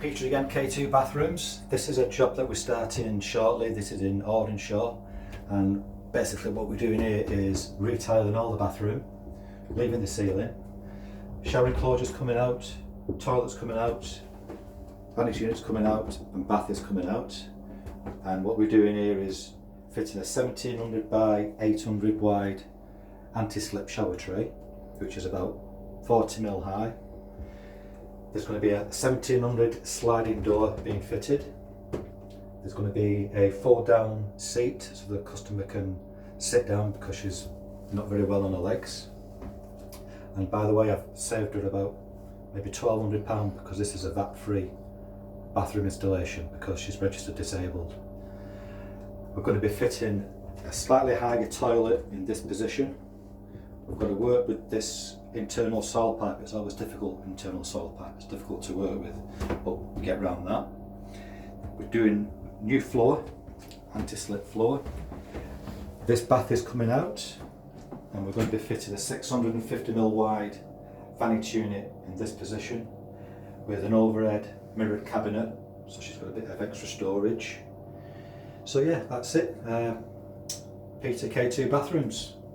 Peter again, K2 Bathrooms. This is a job that we're starting shortly. This is in Audenshaw, and basically what we're doing here is retiling all the bathroom, leaving the ceiling, shower enclosures coming out, toilets coming out, vanity units coming out, and bath is coming out. And what we're doing here is fitting a 1700 by 800 wide anti-slip shower tray, which is about 40mm high. There's going to be a 1700 sliding door being fitted. There's going to be a 4-down seat so the customer can sit down because she's not very well on her legs. And by the way, I've saved her about maybe £1,200 because this is a VAT-free bathroom installation because she's registered disabled. We're going to be fitting a slightly higher toilet in this position. We've got to work with this internal soil pipe. It's always difficult, internal soil pipe. It's difficult to work with, but we get around that. We're doing new floor, anti-slip floor. This bath is coming out, and we're going to be fitting a 650mm wide vanity unit in this position with an overhead mirrored cabinet, so she's got a bit of extra storage. So yeah, that's it. Peter K2 Bathrooms.